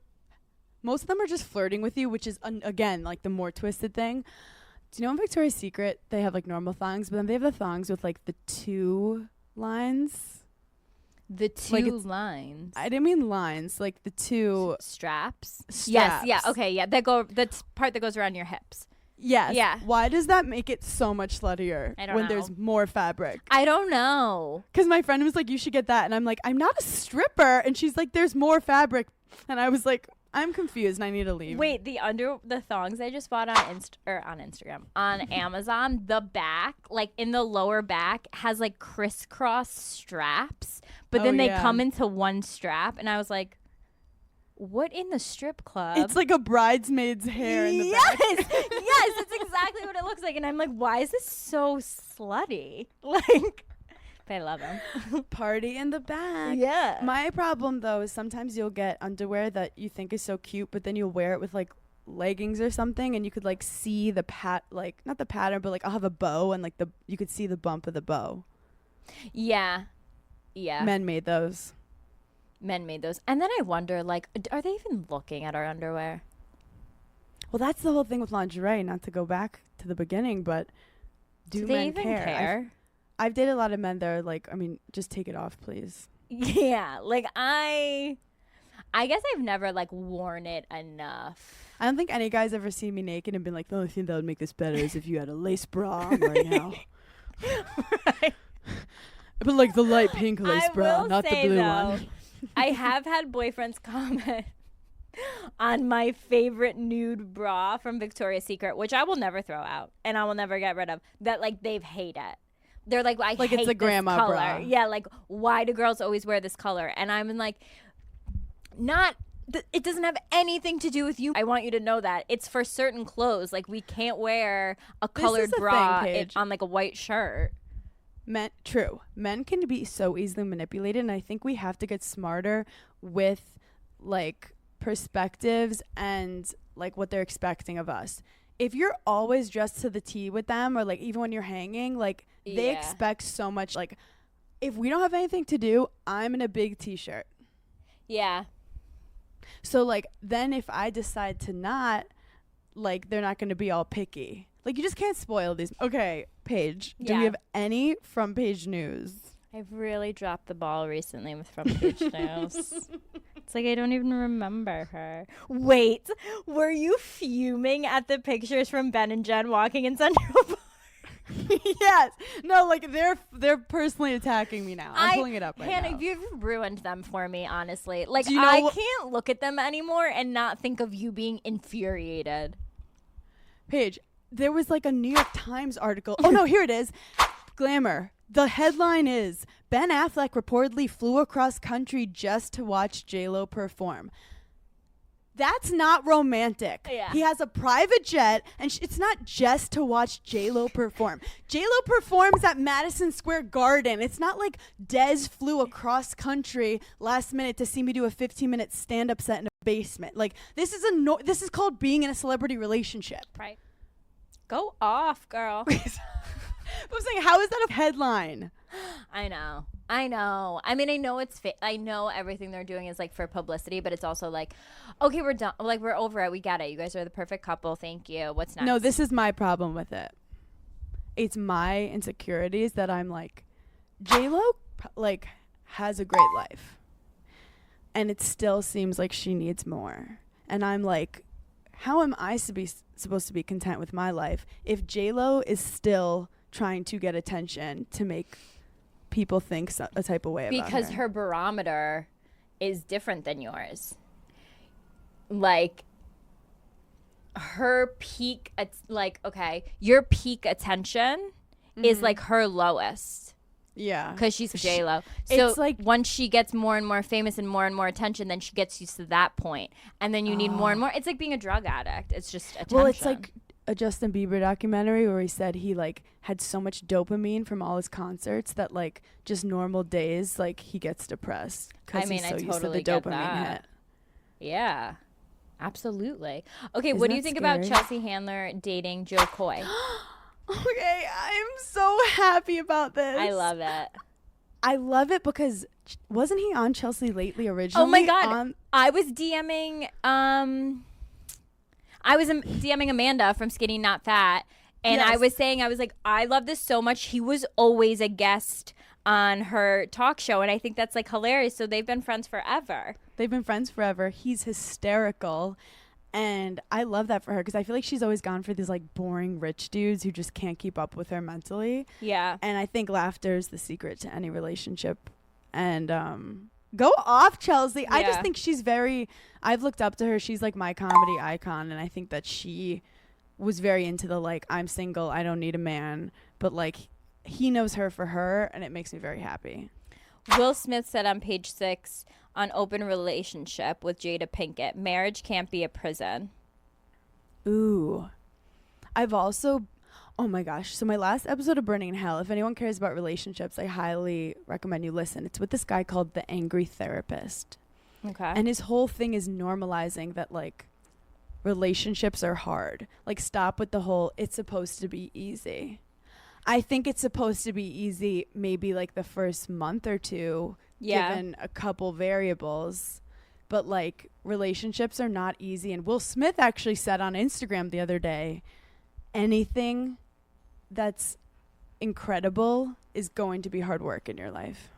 most of them are just flirting with you, which is again like the more twisted thing. Do you know in Victoria's Secret they have like normal thongs, but then they have the thongs with like the 2 lines? The 2 lines. I didn't mean lines, like the 2 straps. Straps. Yes, yeah, okay, yeah. The part that goes around your hips. Yes. Yeah. Why does that make it so much sluttier when there's more fabric? I don't know. Because my friend was like, you should get that. And I'm like, I'm not a stripper. And she's like, there's more fabric. And I was like, I'm confused and I need to leave. Wait, the thongs I just bought on Instagram, on Amazon, the back, like in the lower back, has like crisscross straps, but then they come into one strap, and I was like, what in the strip club? It's like a bridesmaid's hair in the back. Yes, it's exactly what it looks like. And I'm like, why is this so slutty? Like, but I love them. Party in the back. Yeah. My problem though is sometimes you'll get underwear that you think is so cute, but then you'll wear it with like leggings or something, and you could like see the like not the pattern, but like I'll have a bow, and like you could see the bump of the bow. Yeah. Men made those. And then I wonder, like, are they even looking at our underwear? Well, that's the whole thing with lingerie, not to go back to the beginning, but do they men even care? I've dated a lot of men that are like, I mean, just take it off, please. Yeah, like I guess I've never like worn it enough. I don't think any guy's ever seen me naked and been like, the only thing that would make this better is if you had a lace bra on right now. Right. But like the light pink lace bra, not the blue one. I have had boyfriends comment on my favorite nude bra from Victoria's Secret, which I will never throw out and I will never get rid of, that like they've hated it. They're like, I hate it's a grandma this color. bra. Yeah, like why do girls always wear this color? And I'm like, it doesn't have anything to do with you. I want you to know that it's for certain clothes. Like we can't wear a colored bra on like a white shirt. True. Men can be so easily manipulated, and I think we have to get smarter with like perspectives and like what they're expecting of us. If you're always dressed to the T with them, or like even when you're hanging, like they expect so much. Like if we don't have anything to do, I'm in a big t-shirt. Yeah. So like then if I decide to not, like they're not going to be all picky. Like you just can't spoil these. Okay, Paige, do we have any front page news? I've really dropped the ball recently with front page news. It's like I don't even remember her. Wait, were you fuming at the pictures from Ben and Jen walking in Central Park? Yes. No, like they're personally attacking me now. I'm pulling it up right Hannah, now. you've ruined them for me, honestly. Like I can't look at them anymore and not think of you being infuriated. Paige, there was like a New York Times article. Oh no, here it is. Glamour. The headline is, Ben Affleck reportedly flew across country just to watch J-Lo perform. That's not romantic. Yeah. He has a private jet, and it's not just to watch J-Lo perform. J-Lo performs at Madison Square Garden. It's not like Dez flew across country last minute to see me do a 15-minute stand-up set in a basement. Like this is called being in a celebrity relationship. Right. Go off, girl. I'm saying, how is that a headline? I know. I mean, I know it's I know everything they're doing is like for publicity, but it's also like, okay, we're done. Like, we're over it. We get it. You guys are the perfect couple. Thank you. What's next? No, this is my problem with it. It's my insecurities that I'm like, J-Lo like has a great life, and it still seems like she needs more. And I'm like, how am I supposed to be content with my life if J-Lo is still trying to get attention to make people think a type of way about her? Because her barometer is different than yours. Like, her peak, like, okay, your peak attention is like her lowest. Yeah. Because she's J-Lo. So it's like, once she gets more and more famous and more attention, then she gets used to that point. And then you need more and more. It's like being a drug addict. It's just attention. well, it's like a Justin Bieber documentary where he said he like had so much dopamine from all his concerts that like just normal days, like he gets depressed because he's so used to the dopamine hit. Yeah. Absolutely. Okay, Isn't what do you that think about scary? Chelsea Handler dating Joe Coy? Okay, I'm so happy about this. I love it. I love it because wasn't he on Chelsea lately originally? Oh my God. I was DMing DMing Amanda from Skinny Not Fat, and Yes. I was saying, I was like, I love this so much. He was always a guest on her talk show, and I think that's like hilarious. So they've been friends forever. They've been friends forever. He's hysterical. And I love that for her because I feel like she's always gone for these like boring rich dudes who just can't keep up with her mentally. Yeah. And I think laughter is the secret to any relationship. And go off, Chelsea. I just Yeah. think she's I've looked up to her. She's like my comedy icon. And I think that she was very into the like, I'm single, I don't need a man. But like, he knows her for her. And it makes me very happy. Will Smith said on page 6 on Open Relationship with Jada Pinkett, marriage can't be a prison. Ooh. I've also, oh my gosh. So my last episode of Burning in Hell, if anyone cares about relationships, I highly recommend you listen. It's with this guy called The Angry Therapist. Okay. And his whole thing is normalizing that like relationships are hard. Like stop with the whole, it's supposed to be easy. I think it's supposed to be easy maybe like the first month or two, given a couple variables. But like relationships are not easy. And Will Smith actually said on Instagram the other day, anything that's incredible is going to be hard work in your life.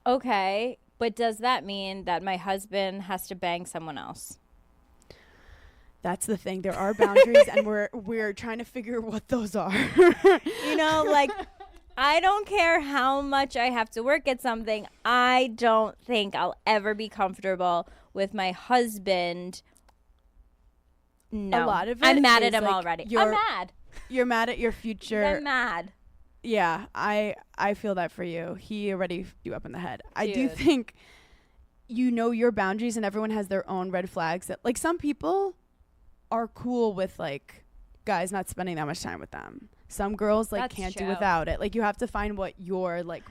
Okay, but does that mean that my husband has to bang someone else? That's the thing. There are boundaries, and we're trying to figure what those are. You know, like, I don't care how much I have to work at something. I don't think I'll ever be comfortable with my husband. No. A lot of it I'm mad at is, him like, already. you're- I'm mad. You're mad at your future. I'm mad. Yeah, I feel that for you. He already f***ed you up in the head. I do Dude. think you know your boundaries, and everyone has their own red flags. That like some people are cool with like guys not spending that much time with them. Some girls like That's can't true. do without it. Like you have to find what your like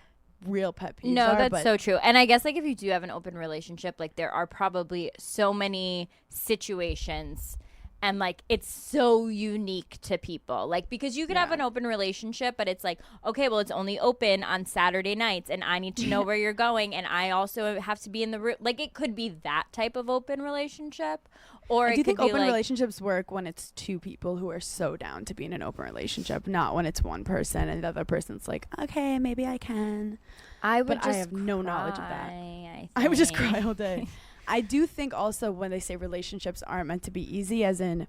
real pet peeves No, are. that's but so true. And I guess like if you do have an open relationship, like there are probably so many situations and like it's so unique to people. Like because you could have Yeah. an open relationship, but it's like, okay, well it's only open on Saturday nights and I need to know where you're going and I also have to be in the room. Like it could be that type of open relationship. Or I it do could think be open like, relationships work when it's two people who are so down to be in an open relationship, not when it's one person and the other person's like, okay, maybe I can. I would but I just have no knowledge of that. cry, I would just think. cry all day. I do think also when they say relationships aren't meant to be easy, as in,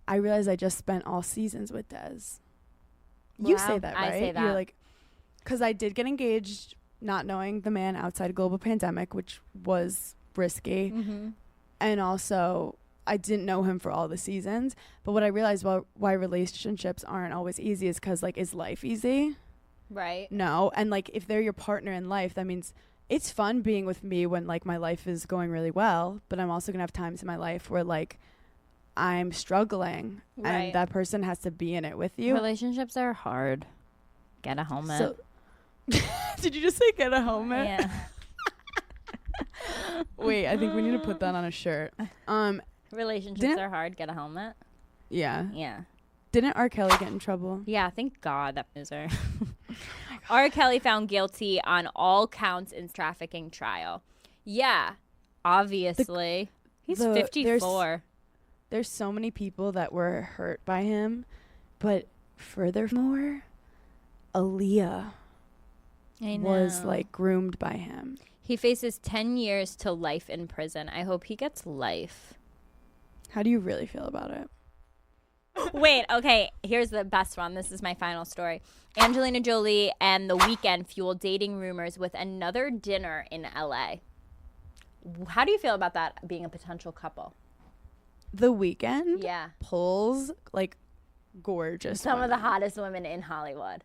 I realize I just spent all seasons with Des. You Wow, say that, right? I say that. You're like, because I did get engaged not knowing the man outside a global pandemic, which was risky. Mm-hmm. And also, I didn't know him for all the seasons. But what I realized why relationships aren't always easy is because, like, is life easy? Right. No. And, like, if they're your partner in life, that means it's fun being with me when, like, my life is going really well. But I'm also going to have times in my life where, like, I'm struggling. Right. And that person has to be in it with you. Relationships are hard. Get a helmet. So, did you just say get a helmet? Yeah. Wait, I think we need to put that on a shirt. Relationships Didn't- are hard. Get a helmet. Yeah. Yeah. Didn't R. Kelly get in trouble? Yeah, thank God that loser. R. Kelly found guilty on all counts in trafficking trial. Yeah, obviously. He's 54. There's so many people that were hurt by him, but furthermore, Aaliyah was like groomed by him. He faces 10 years to life in prison. I hope he gets life. How do you really feel about it? Wait, okay, here's the best one. This is my final story. Angelina Jolie and The Weeknd fueled dating rumors with another dinner in LA. How do you feel about that being a potential couple? The Weeknd Yeah. pulls like gorgeous Some of the women. hottest women in Hollywood.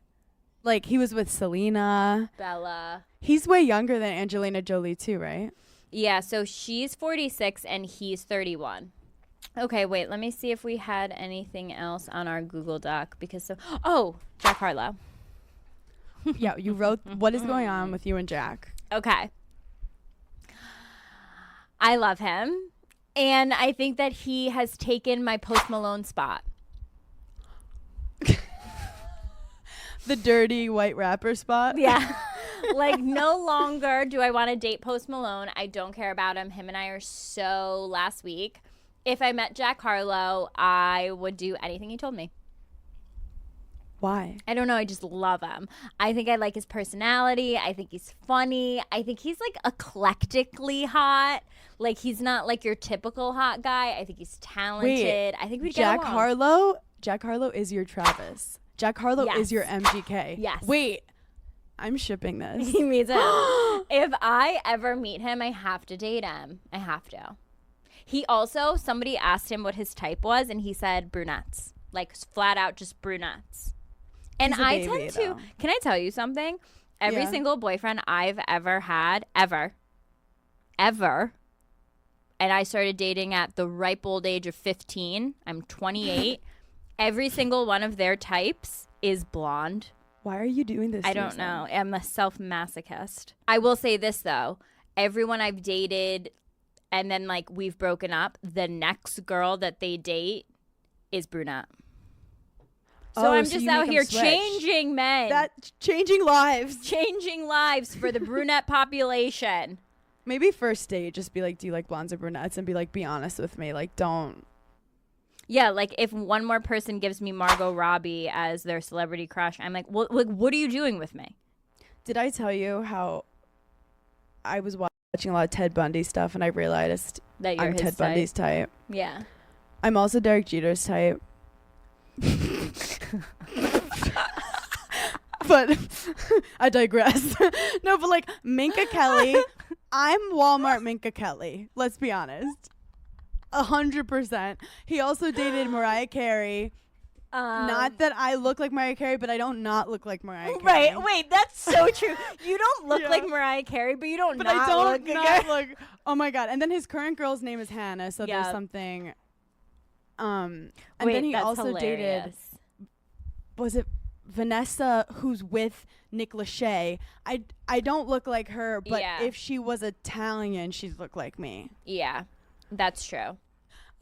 Like he was with Selena. Bella. He's way younger than Angelina Jolie too, right? Yeah, so she's 46 and he's 31. Okay, wait, let me see if we had anything else on our Google Doc Jack Harlow. Yeah, you wrote what is going on with you and Jack. Okay. I love him, and I think that he has taken my Post Malone spot. The dirty white rapper spot. Yeah. Like, no longer do I want to date Post Malone. I don't care about him. Him and I are so last week. If I met Jack Harlow, I would do anything he told me. Why? I don't know. I just love him. I think I like his personality. I think he's funny. I think he's like eclectically hot. Like he's not like your typical hot guy. I think he's talented. I think we'd get along. Jack Harlow is your Travis. Jack Harlow Yes. is your MGK. Yes. Wait, I'm shipping this. He meets him. If I ever meet him, I have to date him. I have to. He also, somebody asked him what his type was, and he said brunettes. Like, flat out just brunettes. And He's a I baby, tend to, though. can I tell you something? Every Yeah. single boyfriend I've ever had, ever, and I started dating at the ripe old age of 15. I'm 28. Every single one of their types is blonde. Why are you doing this? I to don't yourself? know. I'm a self-masochist. I will say this, though. Everyone I've dated and then, like, we've broken up, the next girl that they date is brunette. So I'm just you out make 'em here switch. changing men. Changing lives. Changing lives for the brunette population. Maybe first date, just be like, do you like blondes or brunettes? And be like, be honest with me. Like, don't. Yeah, like, if one more person gives me Margot Robbie as their celebrity crush, I'm like, well, like, what are you doing with me? Did I tell you how I was watching a lot of Ted Bundy stuff and I realized That you're I'm his Ted type? Bundy's type? Yeah. I'm also Derek Jeter's type. But I digress. No, but like Minka Kelly, I'm Walmart Minka Kelly. Let's be honest. 100%. He also dated Mariah Carey. Not that I look like Mariah Carey, but I don't not look like Mariah Carey. Right. Wait, that's so true. You don't look Yeah. like Mariah Carey, but you don't But not I don't look not look. Oh my god! And then his current girl's name is Hannah, so Yeah. there's something. And Wait, then he that's also dated. hilarious. Was it Vanessa, who's with Nick Lachey? I don't look like her, but Yeah. if she was Italian, she'd look like me. Yeah, that's true.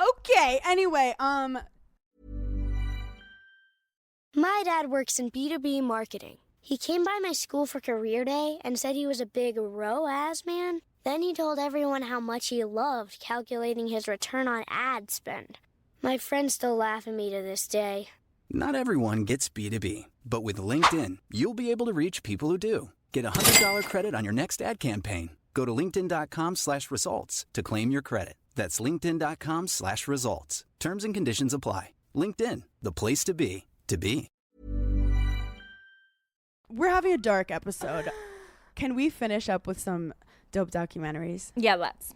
Okay. Anyway, My dad works in B2B marketing. He came by my school for career day and said he was a big ROAS man. Then he told everyone how much he loved calculating his return on ad spend. My friends still laugh at me to this day. Not everyone gets B2B, but with LinkedIn, you'll be able to reach people who do. Get a $100 credit on your next ad campaign. Go to linkedin.com/results to claim your credit. That's linkedin.com/results. Terms and conditions apply. LinkedIn, the place to be, to be. we're having a dark episode. Can we finish up with some dope documentaries? Yeah, let's.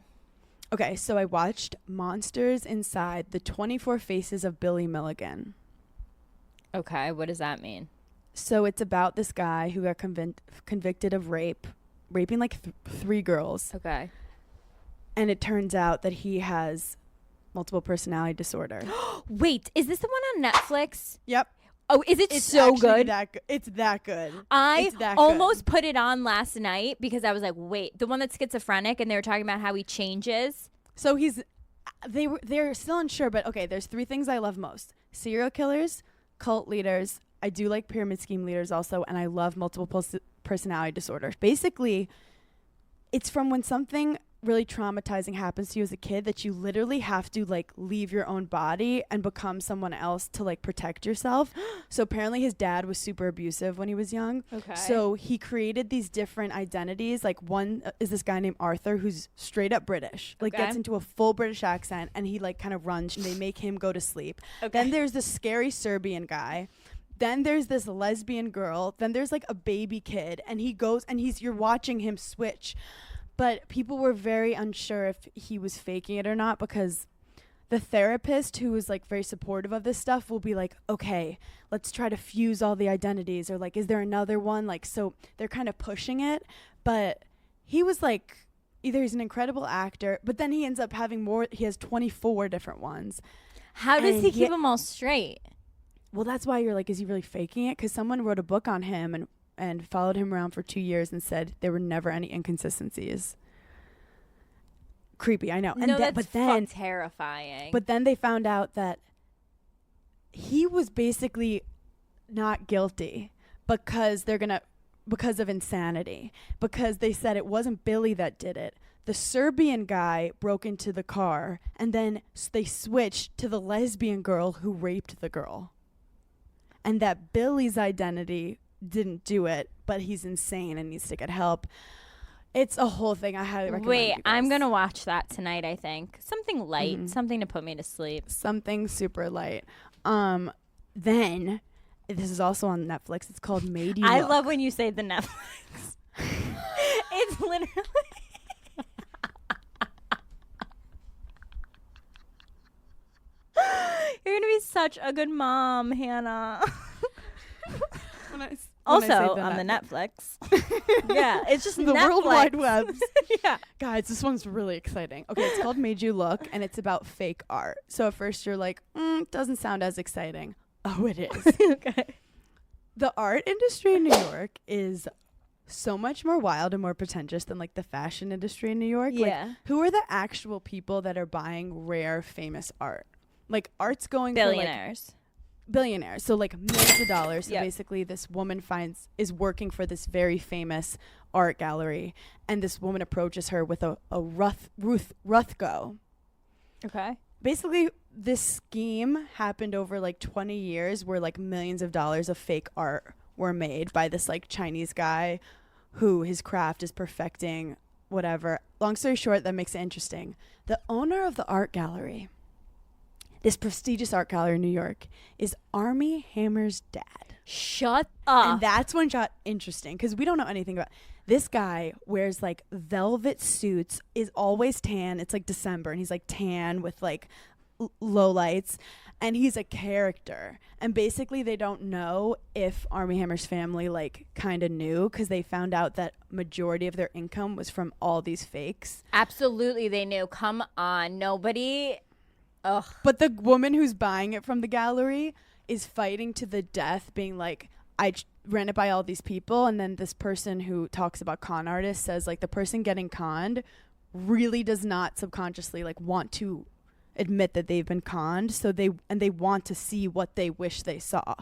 Okay, so I watched Monsters Inside the 24 Faces of Billy Milligan. Okay, what does that mean? So it's about this guy who got convicted of raping like 3 girls. Okay. And it turns out that he has multiple personality disorder. Wait, is this the one on Netflix? Yep. Oh, is it It's so actually good? It's that good. I It's that almost put it on last night because I was like, wait, the one that's schizophrenic and they were talking about how he changes. So he's They're still unsure, but okay, there's 3 things I love most: serial killers, cult leaders. I do like pyramid scheme leaders also, and I love multiple personality disorders. Basically, it's from when something really traumatizing happens to you as a kid that you literally have to like leave your own body and become someone else to like protect yourself. So apparently his dad was super abusive when he was young. Okay. So he created these different identities. Like one is this guy named Arthur who's straight up British, like gets into a full British accent, and he like kind of runs and they make him go to sleep. Then there's this scary Serbian guy. Then there's this lesbian girl. Then there's like a baby kid, and he goes and you're watching him switch. But people were very unsure if he was faking it or not, because the therapist, who is like very supportive of this stuff, will be like, okay, let's try to fuse all the identities, or like, is there another one? Like, so they're kind of pushing it. But he was like, either he's an incredible actor, but then he ends up having more. He has 24 different ones. How does he keep them all straight? Well, that's why you're like, is he really faking it? Because someone wrote a book on him and followed him around for 2 years and said there were never any inconsistencies. Creepy, I know. No, that's terrifying. But then they found out that he was basically not guilty because of insanity. Because they said it wasn't Billy that did it. The Serbian guy broke into the car, and then they switched to the lesbian girl who raped the girl. And that Billy's identity didn't do it, but he's insane and needs to get help. It's a whole thing. I highly recommend. Wait, I'm gonna watch that tonight. I think something light, something to put me to sleep. Something super light. Then this is also on Netflix. It's called Made You Look. I love when you say the Netflix. It's literally. You're gonna be such a good mom, Hannah. Also on the Netflix. Yeah, it's just the Netflix. World Wide Webs. Yeah. Guys, this one's really exciting. Okay, it's called Made You Look, and it's about fake art. So at first you're like, doesn't sound as exciting. Oh, it is. Okay. The art industry in New York is so much more wild and more pretentious than like the fashion industry in New York. Yeah. Like, who are the actual people that are buying rare, famous art? Like, art's going Billionaires. for like billionaires, so like millions of dollars. So Yep. basically this woman is working for this very famous art gallery, and this woman approaches her with a Rothko. Okay. Basically this scheme happened over like 20 years where like millions of dollars of fake art were made by this like Chinese guy who his craft is perfecting, whatever. Long story short, that makes it interesting. The owner of the art gallery, this prestigious art gallery in New York, is Armie Hammer's dad. Shut up. And that's when it got interesting, because we don't know anything about this guy. Wears like velvet suits, is always tan. It's like December, and he's like tan with like low lights, and he's a character. And basically they don't know if Armie Hammer's family like kind of knew, because they found out that majority of their income was from all these fakes. Absolutely, they knew. Come on, nobody. Ugh. But the woman who's buying it from the gallery is fighting to the death, being like, I ran it by all these people. And then this person who talks about con artists says like the person getting conned really does not subconsciously like want to admit that they've been conned. So they want to see what they wish they saw.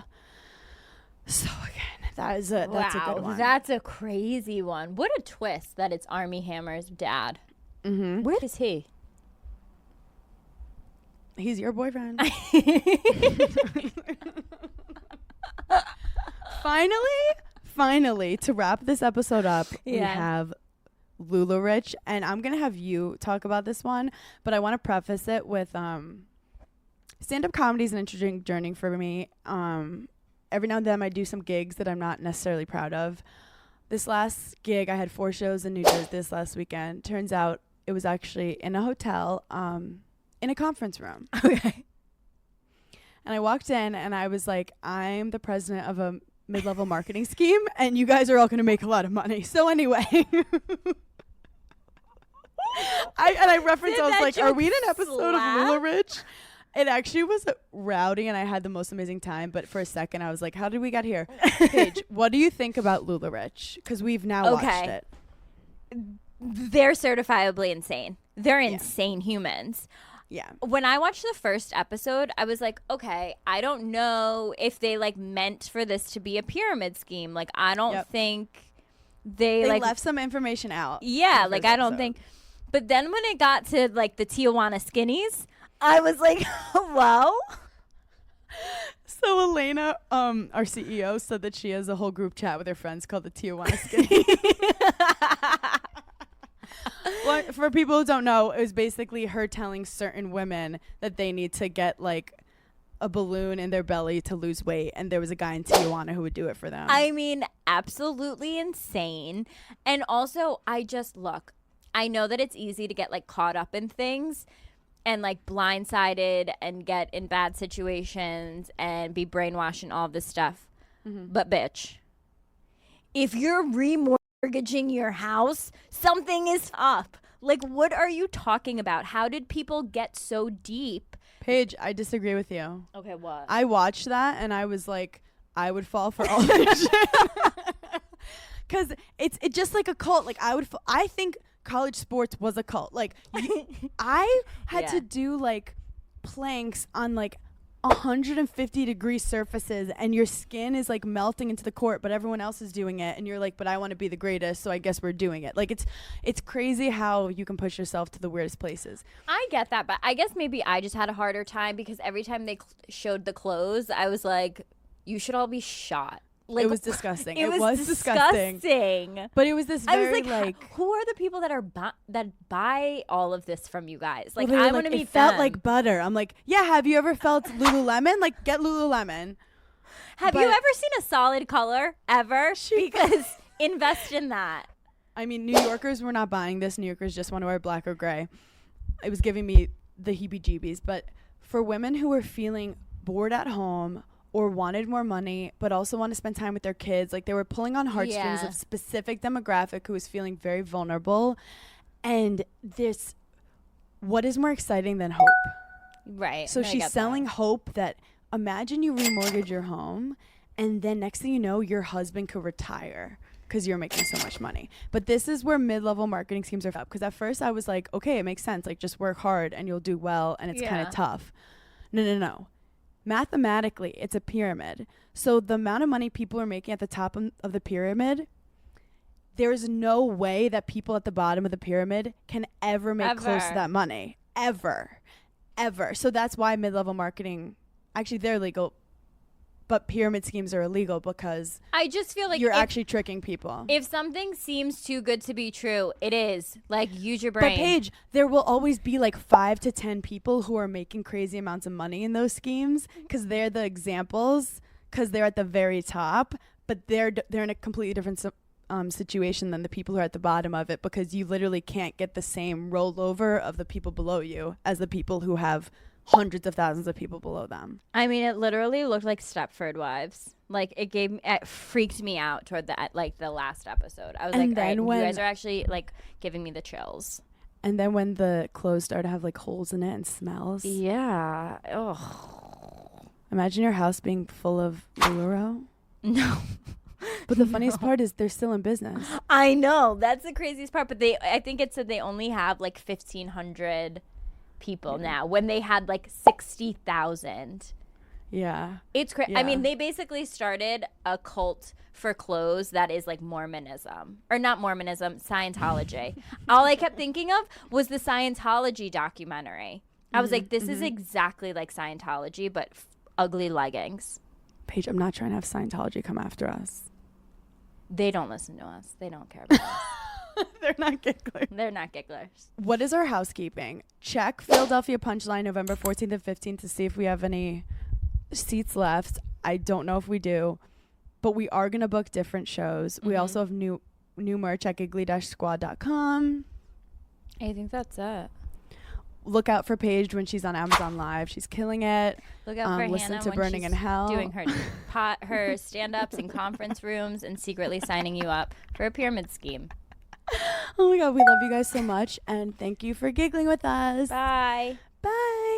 So again, that's a good one. That's a crazy one. What a twist that it's Armie Hammer's dad. Mm-hmm. Where is he? He's your boyfriend. Finally, to wrap this episode up, we have LuLaRich, and I'm gonna have you talk about this one, but I want to preface it with stand-up comedy is an interesting journey for me. Every now and then I do some gigs that I'm not necessarily proud of. This last gig, I had 4 shows in New Jersey this last weekend. Turns out it was actually in a hotel, in a conference room. Okay. And I walked in and I was like, I'm the president of a mid-level marketing scheme, and you guys are all going to make a lot of money. So anyway, I referenced, I was like, are we in an episode of LuLaRich? It actually was rowdy, and I had the most amazing time. But for a second, I was like, how did we get here? Paige, what do you think about LuLaRich? Because we've now watched it. They're certifiably insane. They're insane humans. Yeah. When I watched the first episode, I was like, okay, I don't know if they like meant for this to be a pyramid scheme. Like, I don't think they like left some information out. Yeah, like I don't think. But then when it got to like the Tijuana skinnies, I was like, whoa. So Elena, our CEO, said that she has a whole group chat with her friends called the Tijuana Skinnies. Well, for people who don't know, it was basically her telling certain women that they need to get like a balloon in their belly to lose weight, and there was a guy in Tijuana who would do it for them. I mean, absolutely insane. And also, I know that it's easy to get like caught up in things and like blindsided and get in bad situations and be brainwashed and all this stuff. But bitch, if you're remortgaging your house, something is up. Like, what are you talking about? How did people get so deep? Paige, I disagree with you. Okay, what? I watched that and I was like, I would fall for all this shit. Because it's just like a cult. Like, I think college sports was a cult. Like, I had to do like planks on like 150 degree surfaces, and your skin is like melting into the court, but everyone else is doing it, and you're like, but I want to be the greatest, so I guess we're doing it. Like, it's crazy how you can push yourself to the weirdest places. I get that, but I guess maybe I just had a harder time because every time they showed the clothes, I was like, you should all be shot. Like, it was disgusting. It was disgusting. But it was this very, I was like, who are the people that buy all of this from you guys? Like, well, I want to meet it felt them. like butter. I'm like, yeah, have you ever felt Lululemon? Like, get Lululemon. Have you ever seen a solid color ever? Because invest in that. I mean, New Yorkers were not buying this. New Yorkers just want to wear black or gray. It was giving me the heebie-jeebies. But for women who were feeling bored at home or wanted more money, but also want to spend time with their kids, like, they were pulling on heartstrings of specific demographic who was feeling very vulnerable. And this, what is more exciting than hope? Right. So she's selling hope that imagine you remortgage your home, and then next thing you know, your husband could retire because you're making so much money. But this is where mid-level marketing schemes are up. Because at first I was like, okay, it makes sense. Like, just work hard and you'll do well, and it's kind of tough. No. Mathematically, it's a pyramid. So the amount of money people are making at the top of the pyramid, there's no way that people at the bottom of the pyramid can ever make close to that money. Ever. So that's why mid-level marketing, actually they're legal, but pyramid schemes are illegal because I just feel like you're actually tricking people. If something seems too good to be true, it is. Like, use your brain. But Paige, there will always be like 5 to 10 people who are making crazy amounts of money in those schemes because they're the examples, because they're at the very top, but they're in a completely different situation than the people who are at the bottom of it, because you literally can't get the same rollover of the people below you as the people who have hundreds of thousands of people below them. I mean, it literally looked like Stepford Wives. Like, it freaked me out toward the last episode. I was like, all right, you guys are actually like giving me the chills. And then when the clothes start to have like holes in it and smells. Yeah. Oh. Imagine your house being full of Lularoe. No. But the funniest part is they're still in business. I know. That's the craziest part. But I think it said they only have like 1,500 people now, when they had like 60,000. Yeah. It's crazy. I mean, they basically started a cult for clothes that is like Mormonism. Or not Mormonism, Scientology. All I kept thinking of was the Scientology documentary. I was like, this is exactly like Scientology, but ugly leggings. Paige, I'm not trying to have Scientology come after us. They don't listen to us. They don't care about us. They're not gigglers. They're not gigglers. What is our housekeeping? Check Philadelphia Punchline November 14th and 15th to see if we have any seats left. I don't know if we do, but we are going to book different shows. We also have new merch at giggly-squad.com. I think that's it. Look out for Paige when she's on Amazon Live. She's killing it. Look out for listen Hannah to when Burning she's in Hell. doing her stand-ups in conference rooms and secretly signing you up for a pyramid scheme. Oh my God, we love you guys so much, and thank you for giggling with us. Bye. Bye.